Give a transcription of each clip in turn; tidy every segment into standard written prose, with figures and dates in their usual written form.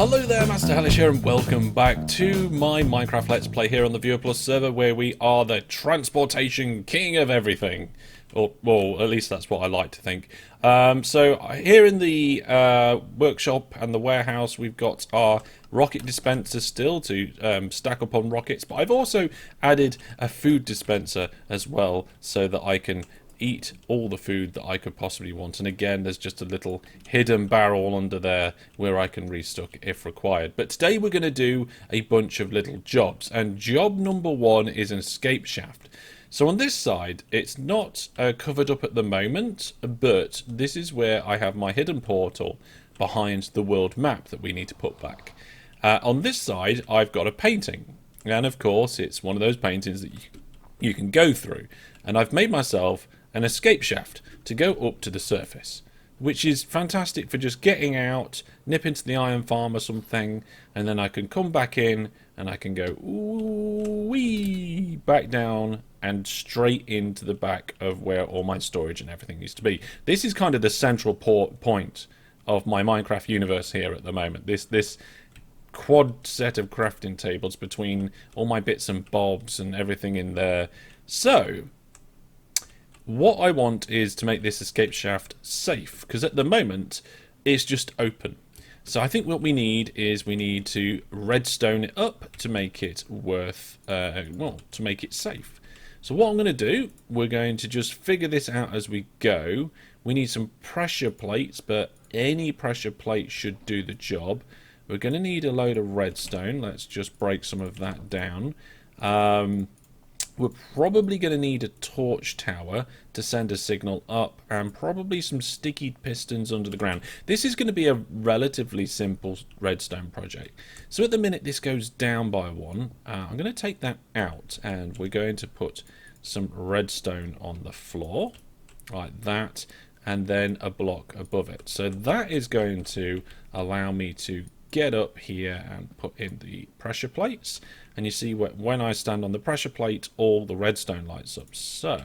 Hello there, Master Hellish here, and welcome back to my Minecraft Let's Play here on the Viewer Plus server, where we are the transportation king of everything. Or, well, at least that's what I like to think. So here in the workshop and the warehouse, we've got our rocket dispenser still to stack up on rockets, but I've also added a food dispenser as well, so that I can eat all the food that I could possibly want. And again, there's just a little hidden barrel under there where I can restock if required. But today we're going to do a bunch of little jobs, and job number one is an escape shaft. So on this side, it's not covered up at the moment, but this is where I have my hidden portal behind the world map that we need to put back. On this side, I've got a painting, and of course it's one of those paintings that you can go through, and I've made myself an escape shaft to go up to the surface, which is fantastic for just getting out, nip into the iron farm or something, and then I can come back in and I can go wee back down and straight into the back of where all my storage and everything needs to be. This is kind of the central point of my Minecraft universe here at the moment. This quad set of crafting tables between all my bits and bobs and everything in there. So what I want is to make this escape shaft safe, because at the moment it's just open. So I think what we need is we need to redstone it up to make it worth, well, to make it safe. So what I'm going to do, we're going to just figure this out as we go. We need some pressure plates, but any pressure plate should do the job. We're going to need a load of redstone. Let's just break some of that down. We're probably going to need a torch tower to send a signal up, and probably some sticky pistons under the ground. This is going to be a relatively simple redstone project. So at the minute this goes down by one. I'm going to take that out, and we're going to put some redstone on the floor like that, and then a block above it. So that is going to allow me to get up here and put in the pressure plates, and you see when I stand on the pressure plate, all the redstone lights up. So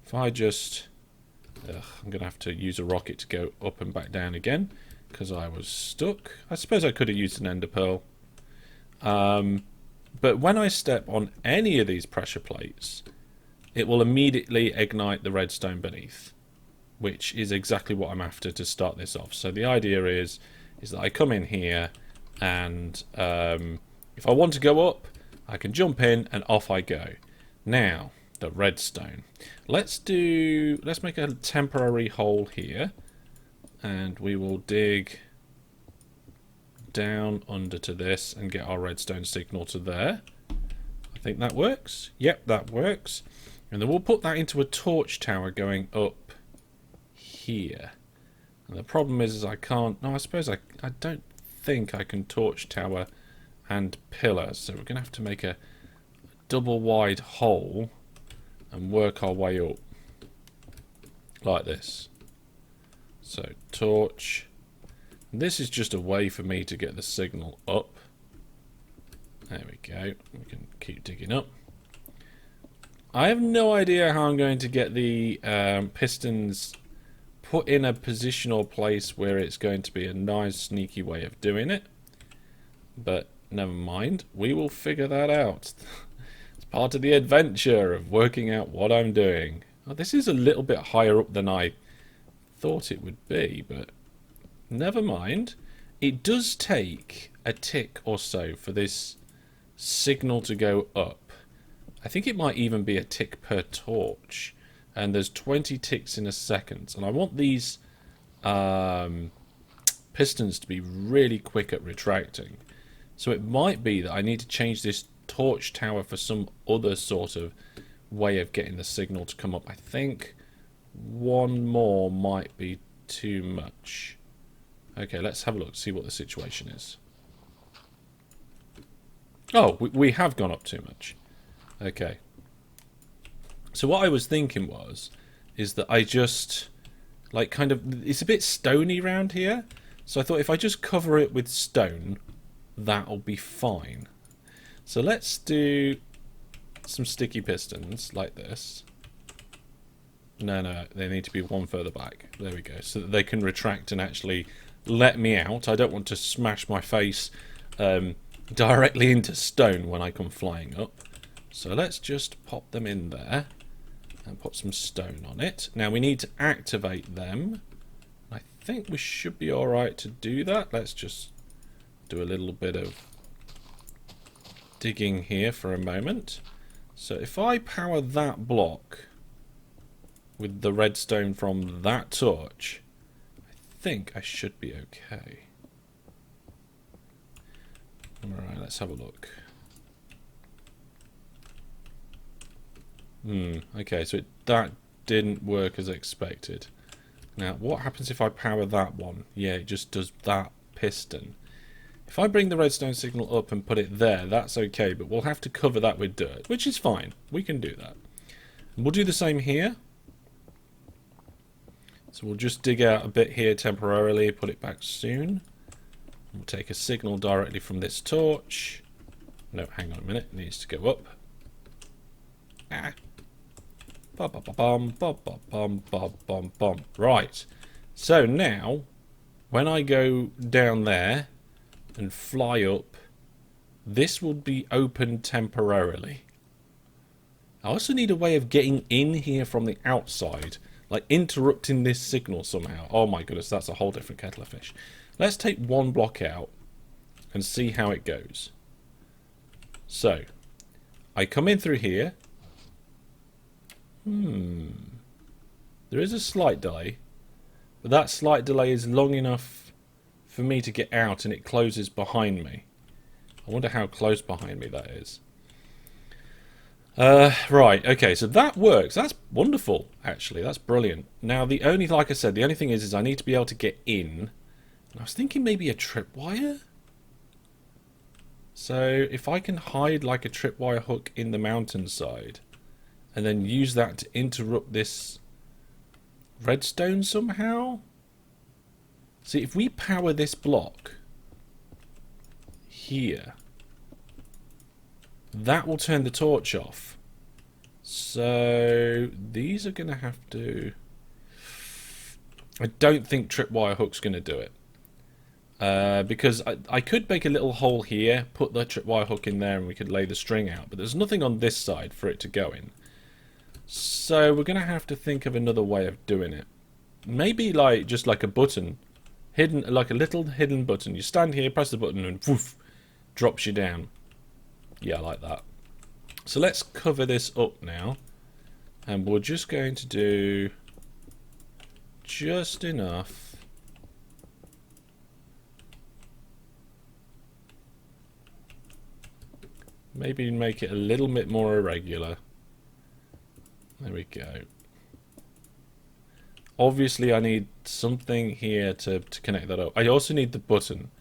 if I just I'm gonna have to use a rocket to go up and back down again because I was stuck. I suppose I could have used an ender pearl, but when I step on any of these pressure plates, it will immediately ignite the redstone beneath, which is exactly what I'm after to start this off. So the idea is that I come in here, and if I want to go up, I can jump in and off I go. Now, the redstone. Let's make a temporary hole here, and we will dig down under to this and get our redstone signal to there. I think that works. Yep, that works. And then we'll put that into a torch tower going up here. And the problem is I can't... No, I suppose I don't think I can torch tower and pillar. So we're going to have to make a double wide hole and work our way up. Like this. So torch. This is just a way for me to get the signal up. There we go. We can keep digging up. I have no idea how I'm going to get the pistons put in a positional place where it's going to be a nice sneaky way of doing it, but never mind, we will figure that out. It's part of the adventure of working out what I'm doing. Oh, this is a little bit higher up than I thought it would be, but never mind. It does take a tick or so for this signal to go up. I think it might even be a tick per torch. And there's 20 ticks in a second, and I want these pistons to be really quick at retracting. So it might be that I need to change this torch tower for some other sort of way of getting the signal to come up. I think one more might be too much. Okay, let's have a look, see what the situation is. Oh, we have gone up too much. Okay. So what I was thinking is that I just, like, kind of, it's a bit stony around here. So I thought if I just cover it with stone, that'll be fine. So let's do some sticky pistons like this. No, they need to be one further back. There we go. So that they can retract and actually let me out. I don't want to smash my face directly into stone when I come flying up. So let's just pop them in there and put some stone on it. Now we need to activate them. I think we should be alright to do that. Let's just do a little bit of digging here for a moment. So if I power that block with the redstone from that torch, I think I should be okay. Alright, let's have a look. Okay, so that didn't work as expected. Now, what happens if I power that one? Yeah, it just does that piston. If I bring the redstone signal up and put it there, that's okay, but we'll have to cover that with dirt, which is fine. We can do that. And we'll do the same here. So we'll just dig out a bit here temporarily, put it back soon. We'll take a signal directly from this torch. No, hang on a minute, it needs to go up. Ah. Right, so now when I go down there and fly up, this will be open temporarily. I also need a way of getting in here from the outside, like interrupting this signal somehow. Oh my goodness, that's a whole different kettle of fish. Let's take one block out and see how it goes. So I come in through here. There is a slight delay, but that slight delay is long enough for me to get out and it closes behind me. I wonder how close behind me that is. Right, okay, so that works. That's wonderful, actually. That's brilliant. Now, like I said, the only thing is I need to be able to get in. And I was thinking maybe a tripwire? So, if I can hide like a tripwire hook in the mountainside, and then use that to interrupt this redstone somehow? See, if we power this block here, that will turn the torch off. So these are going to have to... I don't think tripwire hook's going to do it. Because I could make a little hole here, put the tripwire hook in there, and we could lay the string out. But there's nothing on this side for it to go in. So we're going to have to think of another way of doing it. Maybe like just like a button. Hidden, like a little hidden button. You stand here, press the button, and woof, drops you down. Yeah, I like that. So let's cover this up now. And we're just going to do just enough. Maybe make it a little bit more irregular. There we go. Obviously I need something here to connect that up. I also need the button.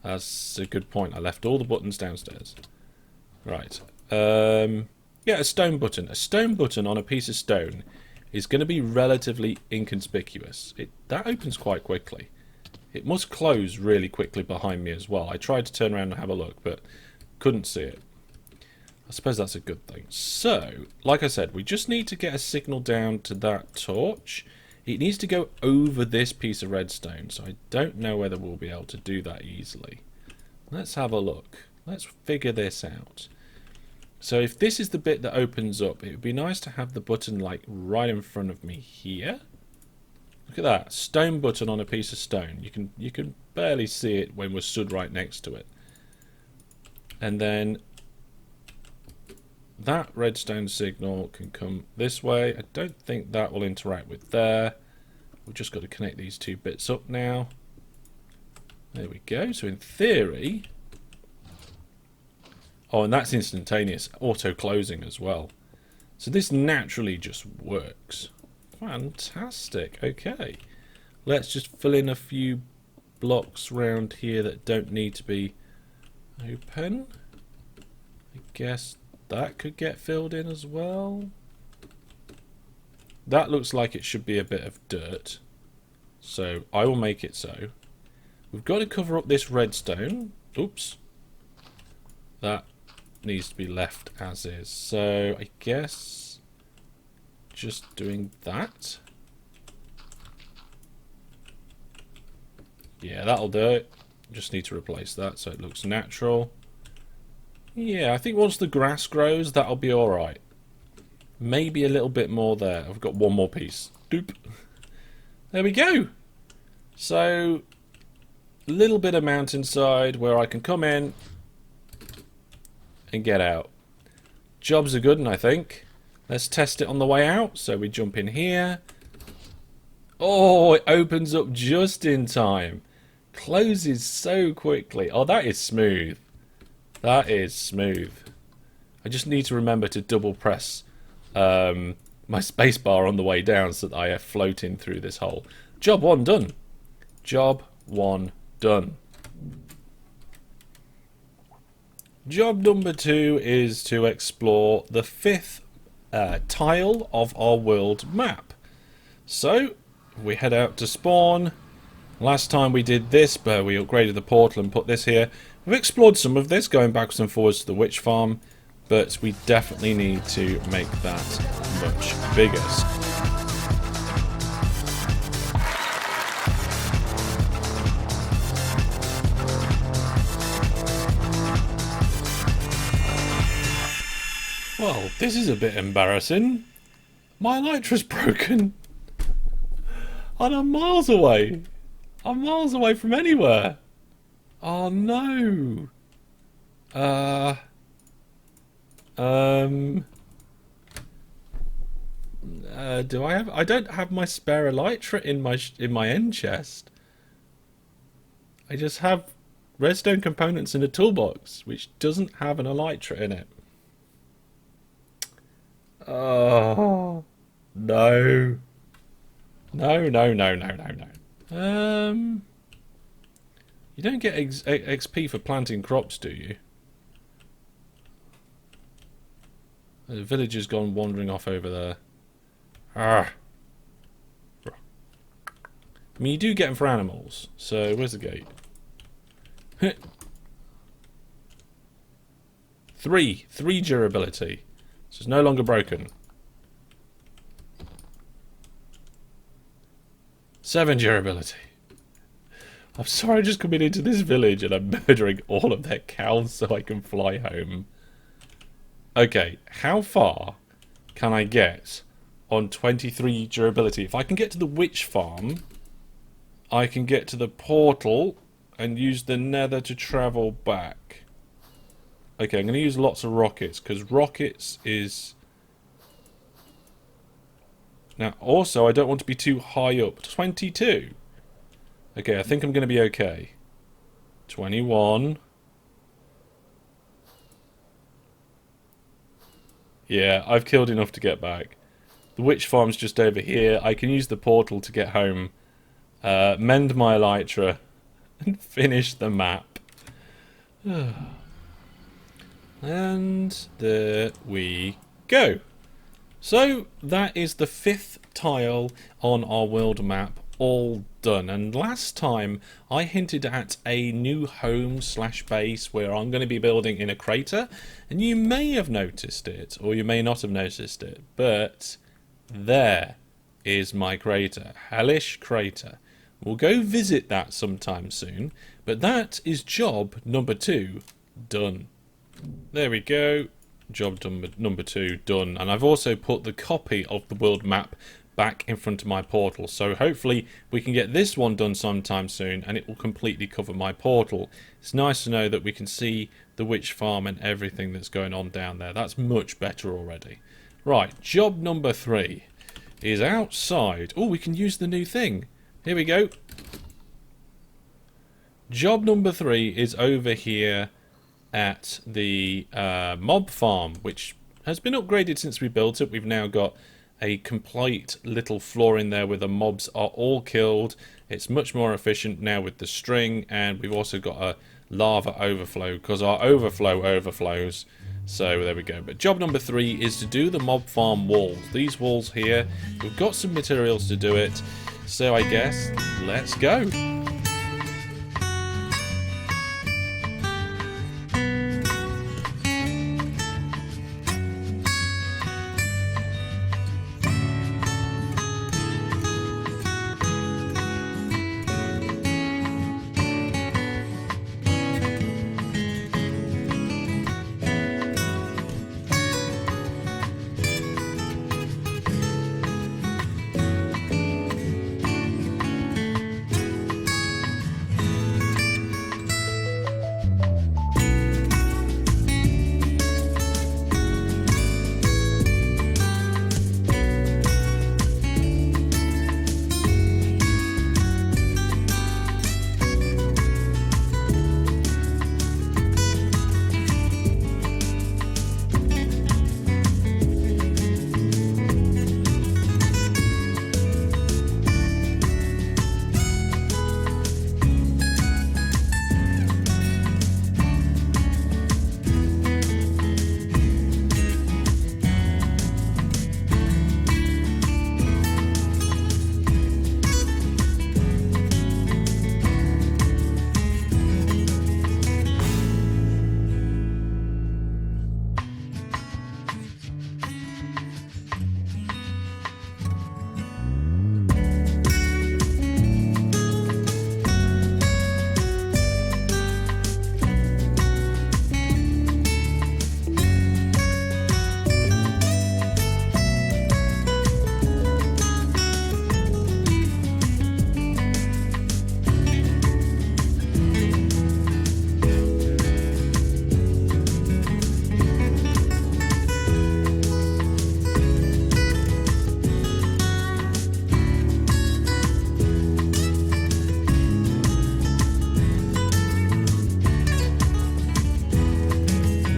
That's a good point. I left all the buttons downstairs. Right. Yeah, a stone button. A stone button on a piece of stone is going to be relatively inconspicuous. That opens quite quickly. It must close really quickly behind me as well. I tried to turn around and have a look, but couldn't see it. I suppose that's a good thing. So, like I said, we just need to get a signal down to that torch. It needs to go over this piece of redstone, so I don't know whether we'll be able to do that easily. Let's have a look. Let's figure this out. So if this is the bit that opens up, it would be nice to have the button like right in front of me here. Look at that, stone button on a piece of stone. You can barely see it when we're stood right next to it. And then that redstone signal can come this way. I don't think that will interact with there. We've just got to connect these two bits up now. There we go. So in theory... Oh, and that's instantaneous. Auto-closing as well. So this naturally just works. Fantastic. Okay. Let's just fill in a few blocks around here that don't need to be open. I guess that could get filled in as well. That looks like it should be a bit of dirt. So I will make it so. We've got to cover up this redstone. Oops. That needs to be left as is. So I guess just doing that. Yeah, that'll do it. Just need to replace that so it looks natural. Yeah, I think once the grass grows, that'll be alright. Maybe a little bit more there. I've got one more piece. Doop. There we go. So, a little bit of mountainside where I can come in and get out. Jobs are good, and I think. Let's test it on the way out. So we jump in here. Oh, it opens up just in time. Closes so quickly. Oh, that is smooth. That is smooth. I just need to remember to double press my spacebar on the way down so that I have floating through this hole. Job 1 done. Job 1 done. Job number 2 is to explore the 5th tile of our world map. So, we head out to spawn. Last time we did this, but we upgraded the portal and put this here. We've explored some of this, going backwards and forwards to the witch farm, but we definitely need to make that much bigger. Well, this is a bit embarrassing. My elytra's broken. And I'm miles away. I'm miles away from anywhere. Oh no. Do I have? I don't have my spare elytra in my end chest. I just have redstone components in a toolbox, which doesn't have an elytra in it. Oh no. No, no, no, no, no, no. You don't get XP for planting crops, do you? The villager's gone wandering off over there. I mean, you do get them for animals. So, where's the gate? 3 durability. So it's no longer broken. 7 durability. I'm sorry, I just come into this village and I'm murdering all of their cows so I can fly home. Okay, how far can I get on 23 durability? If I can get to the witch farm, I can get to the portal and use the nether to travel back. Okay, I'm going to use lots of rockets, because rockets is... Now, also, I don't want to be too high up. 22. Okay, I think I'm going to be okay. 21. Yeah, I've killed enough to get back. The witch farm's just over here. I can use the portal to get home. Mend my elytra. And finish the map. And there we go. So, that is the 5th tile on our world map, all done. And last time, I hinted at a new home / base where I'm going to be building in a crater. And you may have noticed it, or you may not have noticed it. But, there is my crater. Hellish Crater. We'll go visit that sometime soon. But that is job number 2 done. There we go. Job number 2 done. And I've also put the copy of the world map back in front of my portal. So hopefully we can get this one done sometime soon and it will completely cover my portal. It's nice to know that we can see the witch farm and everything that's going on down there. That's much better already. Right, job number 3 is outside. Oh, we can use the new thing. Here we go. Job number 3 is over here at the mob farm, which has been upgraded since we built it. We've now got a complete little floor in there where the mobs are all killed. It's much more efficient now with the string, and we've also got a lava overflow because our overflow overflows. So there we go. But job number 3 is to do the mob farm walls. These walls here, we've got some materials to do it. So I guess let's go.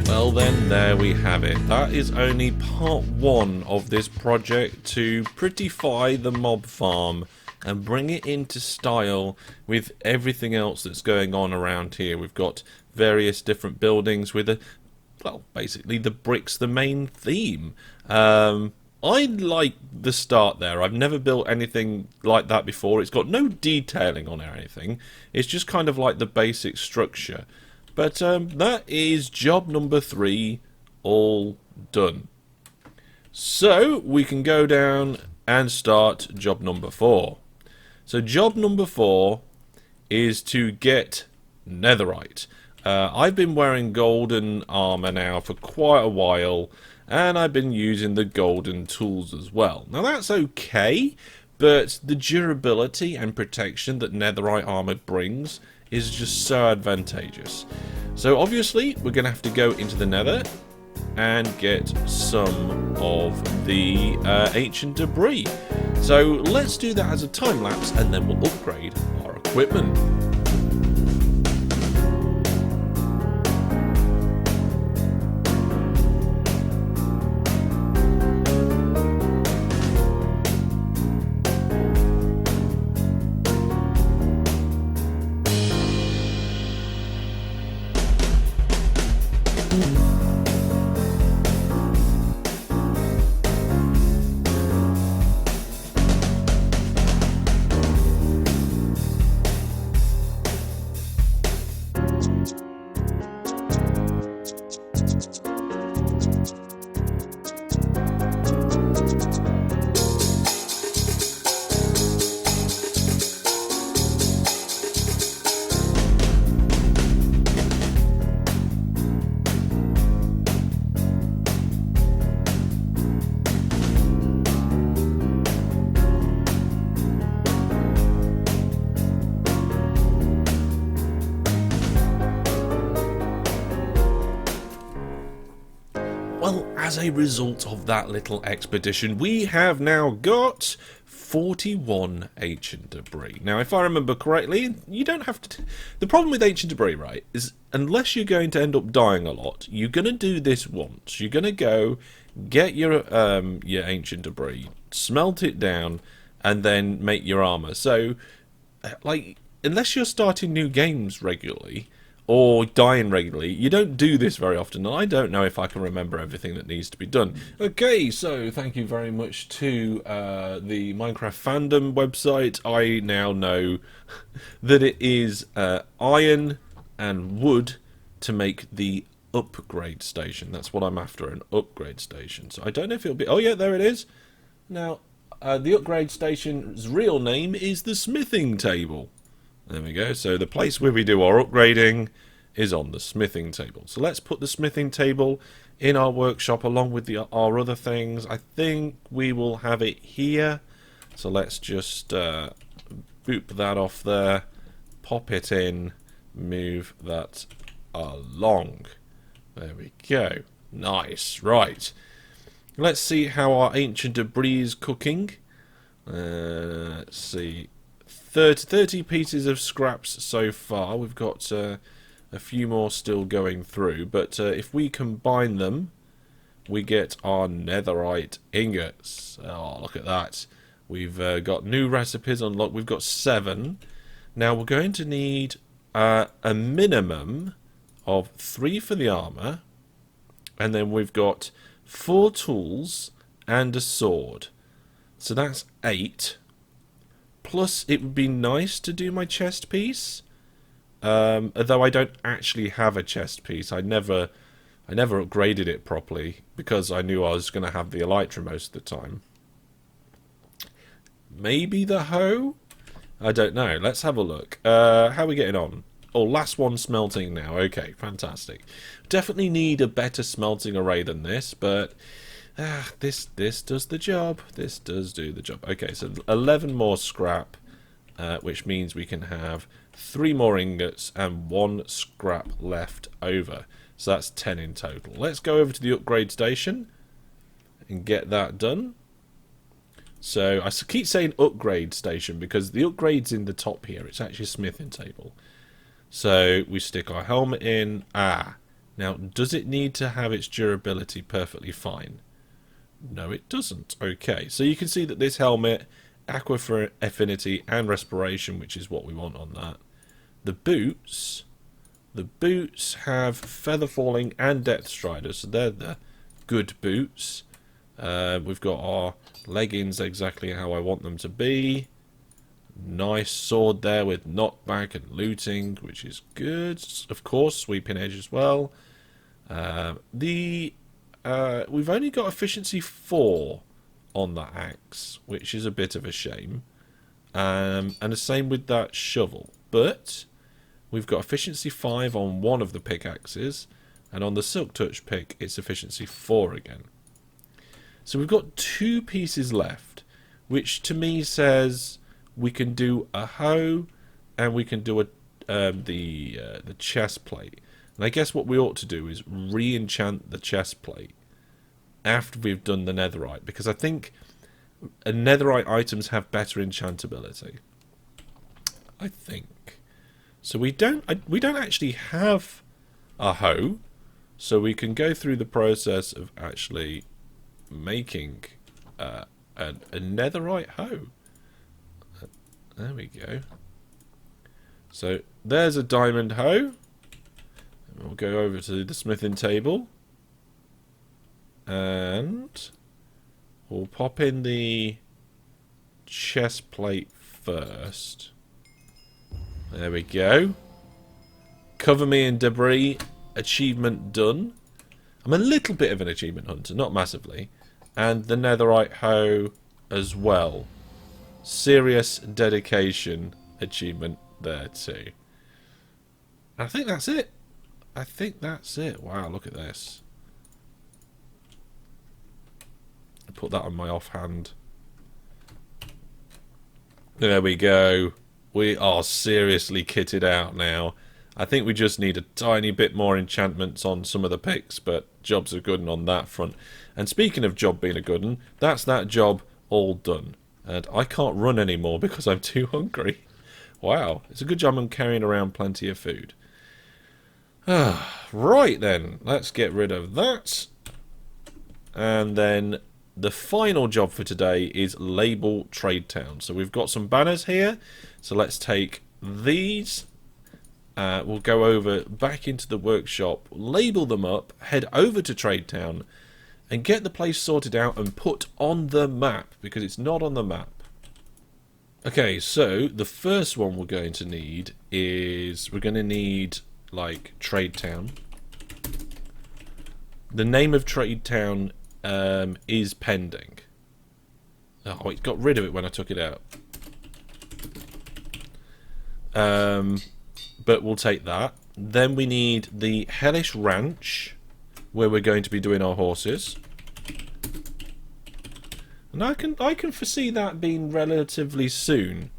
Well then, there we have it. That is only part one of this project to prettify the mob farm and bring it into style with everything else that's going on around here. We've got various different buildings with well, basically the brick's the main theme. I like the start there. I've never built anything like that before. It's got no detailing on it or anything. It's just kind of like the basic structure. But that is job number 3 all done. So we can go down and start job number 4. So job number 4 is to get netherite. I've been wearing golden armor now for quite a while, and I've been using the golden tools as well. Now that's okay, but the durability and protection that netherite armor brings is just so advantageous. So obviously we're going to have to go into the nether and get some of the ancient debris. So let's do that as a time lapse, and then we'll upgrade our equipment. Well, as a result of that little expedition, we have now got 41 ancient debris. Now, if I remember correctly, you don't have to... The problem with ancient debris, right, is unless you're going to end up dying a lot, you're going to do this once. You're going to go get your ancient debris, smelt it down, and then make your armor. So, like, unless you're starting new games regularly, or dying regularly, you don't do this very often, and I don't know if I can remember everything that needs to be done. Okay, so thank you very much to the Minecraft fandom website. I now know that it is iron and wood to make the upgrade station. That's what I'm after, an upgrade station. So I don't know if it'll be... Oh yeah, there it is. Now, the upgrade station's real name is the smithing table. There we go. So the place where we do our upgrading is on the smithing table. So let's put the smithing table in our workshop along with our other things. I think we will have it here. So let's just boop that off there, pop it in, move that along. There we go. Nice. Right. Let's see how our ancient debris is cooking. Let's see. 30 pieces of scraps so far. We've got a few more still going through, but if we combine them, we get our netherite ingots. Oh, look at that. We've got new recipes unlocked. We've got 7. Now we're going to need a minimum of 3 for the armor, and then we've got 4 tools and a sword. So that's 8. Plus, it would be nice to do my chest piece, although I don't actually have a chest piece. I never upgraded it properly because I knew I was going to have the elytra most of the time. Maybe the hoe? I don't know. Let's have a look. How are we getting on? Oh, last one smelting now. Okay, fantastic. Definitely need a better smelting array than this, but... this does the job. This does do the job. Okay, so 11 more scrap, which means we can have 3 more ingots and 1 scrap left over. So that's 10 in total. Let's go over to the upgrade station and get that done. So I keep saying upgrade station because the upgrade's in the top here. It's actually a smithing table. So we stick our helmet in. Now, does it need to have its durability perfectly fine? No, it doesn't. Okay, so you can see that this helmet, aqua for affinity and respiration, which is what we want on that. The boots have feather falling and depth strider, so they're the good boots. We've got our leggings exactly how I want them to be. Nice sword there with knockback and looting, which is good. Of course, sweeping edge as well. We've only got efficiency 4 on that axe, which is a bit of a shame. And the same with that shovel. But we've got efficiency 5 on one of the pickaxes, and on the Silk Touch pick, it's efficiency 4 again. So we've got 2 pieces left, which to me says we can do a hoe and we can do the chest plate. And I guess what we ought to do is re-enchant the chest plate after we've done the netherite, because I think netherite items have better enchantability. I think. So we don't actually have a hoe, so we can go through the process of actually making a netherite hoe. There we go. So there's a diamond hoe. We'll go over to the smithing table and we'll pop in the chest plate first. There we go. Cover me in debris. Achievement done. I'm a little bit of an achievement hunter, not massively. And the netherite hoe as well. Serious dedication achievement there too. I think that's it. Wow, look at this. I'll put that on my offhand. There we go. We are seriously kitted out now. I think we just need a tiny bit more enchantments on some of the picks, but jobs are good on that front. And speaking of job being a good one, that's that job all done. And I can't run anymore because I'm too hungry. Wow, it's a good job I'm carrying around plenty of food. Right then, let's get rid of that. And then the final job for today is label Trade Town. So we've got some banners here. So let's take these. We'll go over back into the workshop, label them up, head over to Trade Town, and get the place sorted out and put on the map, because it's not on the map. Okay, so the first one we're going to need is, we're going to need, like, Trade Town. The name of Trade Town is pending. Oh, it got rid of it when I took it out. But we'll take that. Then we need the Hellish Ranch, where we're going to be doing our horses. And I can foresee that being relatively soon.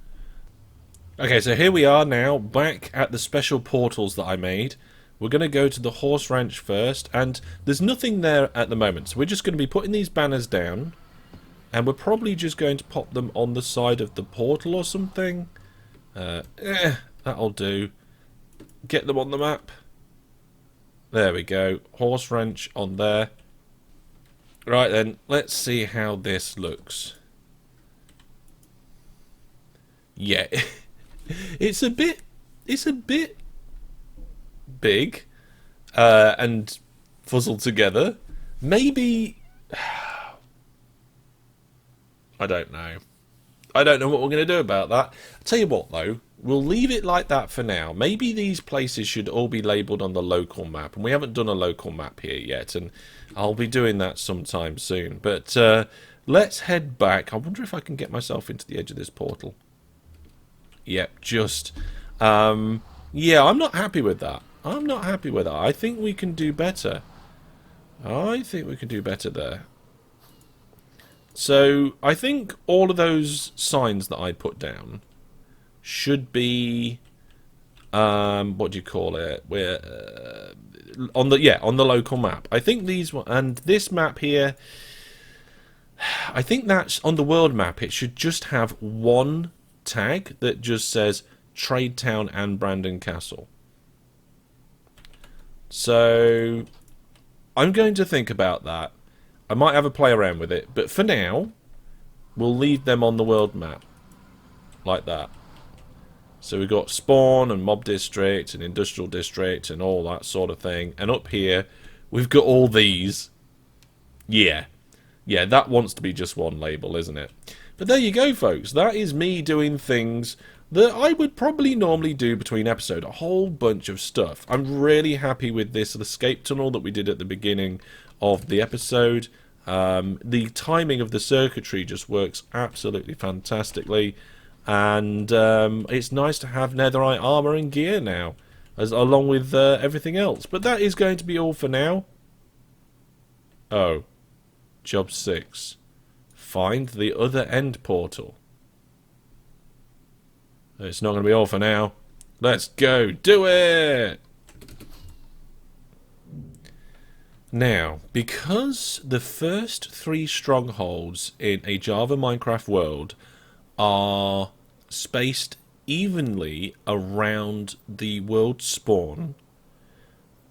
Okay, so here we are now, back at the special portals that I made. We're going to go to the horse ranch first, and there's nothing there at the moment. So we're just going to be putting these banners down, and we're probably just going to pop them on the side of the portal or something. That'll do. Get them on the map. There we go. Horse ranch on there. Right then, let's see how this looks. Yeah, it's a bit big and fuzzled together. Maybe I don't know. I don't know what we're going to do about that. I'll tell you what though, we'll leave it like that for now. Maybe these places should all be labelled on the local map, and we haven't done a local map here yet, and I'll be doing that sometime soon. But let's head back. I wonder if I can get myself into the edge of this portal. Yep, just yeah, I'm not happy with that. I think we can do better. I think we can do better there. So I think all of those signs that I put down should be what do you call it? We're on the local map. I think these and this map here, I think that's on the world map. It should just have one tag that just says Trade Town and Brandon Castle. So I'm going to think about that. I might have a play around with it, but for now, we'll leave them on the world map. Like that. So we've got spawn and mob district and industrial district and all that sort of thing. And up here, we've got all these. Yeah. Yeah, that wants to be just one label, isn't it? But there you go, folks. That is me doing things that I would probably normally do between episodes. A whole bunch of stuff. I'm really happy with this escape tunnel that we did at the beginning of the episode. The timing of the circuitry just works absolutely fantastically. And it's nice to have netherite armor and gear now, along with everything else. But that is going to be all for now. Oh, job 6. Find the other end portal. It's not going to be all for now. Let's go do it! Now, because the first 3 strongholds in a Java Minecraft world are spaced evenly around the world spawn,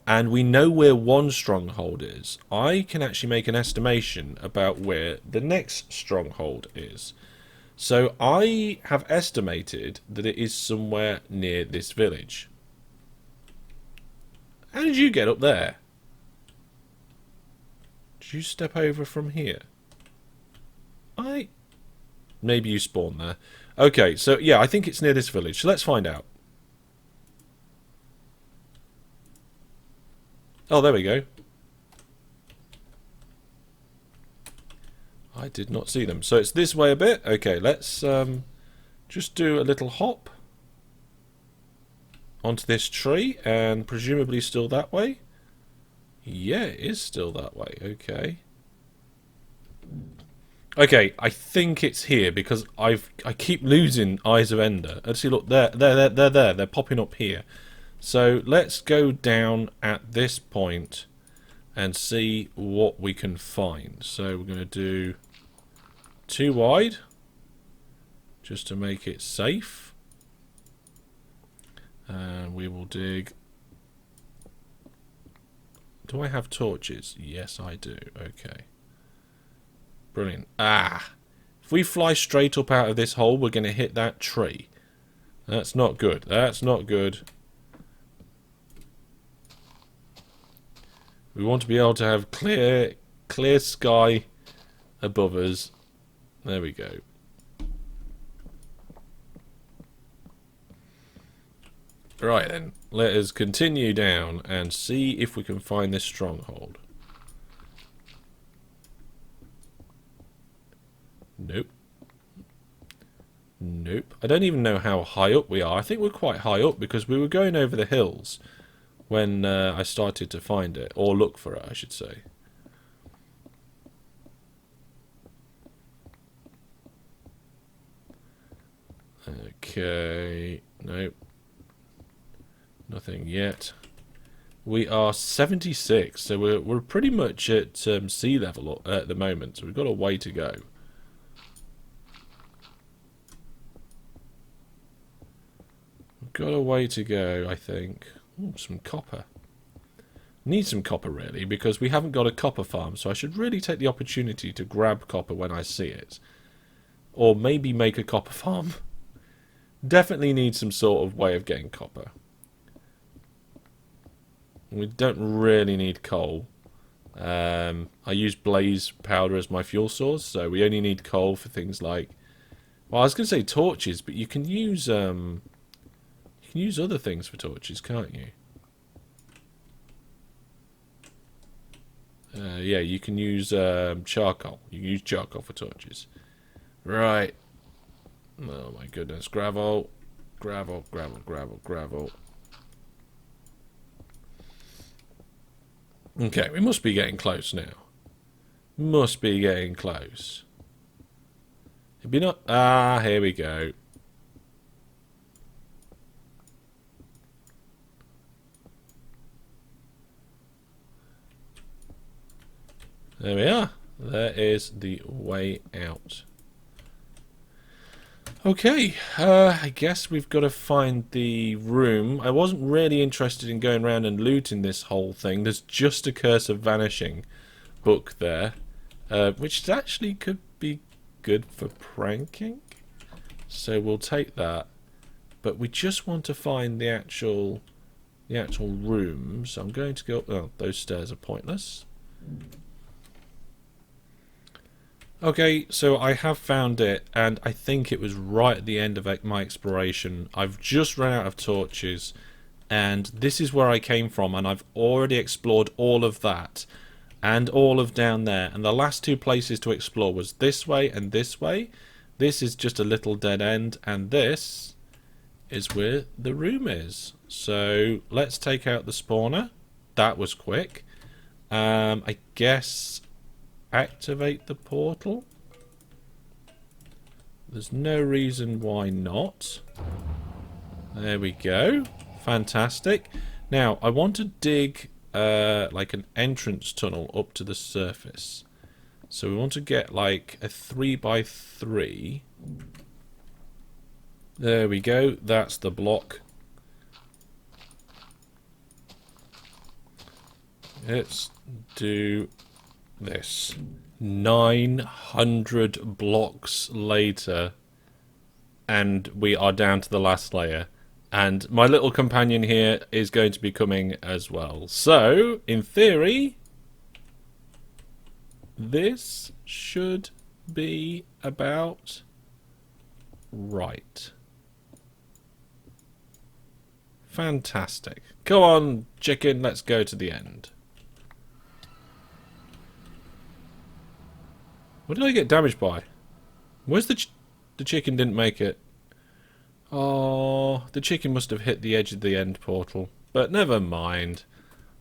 and we know where one stronghold is, I can actually make an estimation about where the next stronghold is. So I have estimated that it is somewhere near this village. How did you get up there? Did you step over from here? Maybe you spawned there. Okay, so yeah, I think it's near this village. So let's find out. Oh, there we go. I did not see them. So it's this way a bit. Okay, let's just do a little hop onto this tree, and presumably still that way. Yeah, it is still that way. Okay. Okay, I think it's here because I keep losing Eyes of Ender. Let's see, look, they're popping up here. So let's go down at this point and see what we can find. So we're going to do 2 wide just to make it safe. And we will dig. Do I have torches? Yes, I do. Okay. Brilliant. If we fly straight up out of this hole, we're going to hit that tree. That's not good. That's not good. We want to be able to have clear sky above us. There we go. Right then, let us continue down and see if we can find this stronghold. Nope. Nope. I don't even know how high up we are. I think we're quite high up because we were going over the hills when I started to find it. Or look for it, I should say. Okay. Nope. Nothing yet. We are 76, so we're pretty much at sea level at the moment, so we've got a way to go. Got a way to go, I think. Ooh, some copper. Need some copper, really, because we haven't got a copper farm, so I should really take the opportunity to grab copper when I see it. Or maybe make a copper farm. Definitely need some sort of way of getting copper. We don't really need coal. I use blaze powder as my fuel source, so we only need coal for things like... Well, I was going to say torches, but you can use other things for torches, can't you? Yeah, you can use charcoal. You can use charcoal for torches. Right. Oh my goodness. Gravel. Gravel, gravel, gravel, gravel. Okay, we must be getting close now. Must be getting close. It'd be not... Ah, here we go. There we are. There is the way out. Okay, I guess we've got to find the room. I wasn't really interested in going around and looting this whole thing. There's just a Curse of Vanishing book there, which actually could be good for pranking. So we'll take that. But we just want to find the actual room. So I'm going to go... Oh, those stairs are pointless. Okay, so I have found it, and I think it was right at the end of my exploration. I've just run out of torches, and this is where I came from, and I've already explored all of that, and all of down there. And the last two places to explore was this way and this way. This is just a little dead end, and this is where the room is. So let's take out the spawner. That was quick. I guess... activate the portal. There's no reason why not. There we go. Fantastic. Now, I want to dig like an entrance tunnel up to the surface. So we want to get like a 3x3. There we go. That's the block. Let's do this. 900 blocks later, and we are down to the last layer, and my little companion here is going to be coming as well. So in theory this should be about right. Fantastic. Come on, chicken, let's go to the end. What did I get damaged by? Where's the chicken didn't make it? Oh, the chicken must have hit the edge of the end portal. But never mind.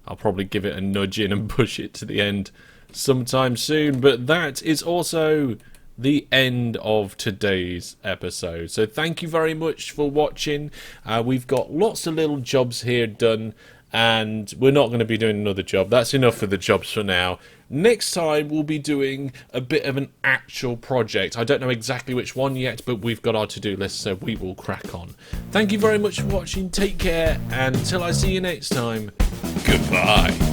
I'll probably give it a nudge in and push it to the end sometime soon. But that is also the end of today's episode. So thank you very much for watching. We've got lots of little jobs here done, and we're not going to be doing another job. That's enough for the jobs for now. Next time we'll be doing a bit of an actual project. I don't know exactly which one yet, but we've got our to-do list, so we will crack on. Thank you very much for watching. Take care, and until I see you next time, goodbye.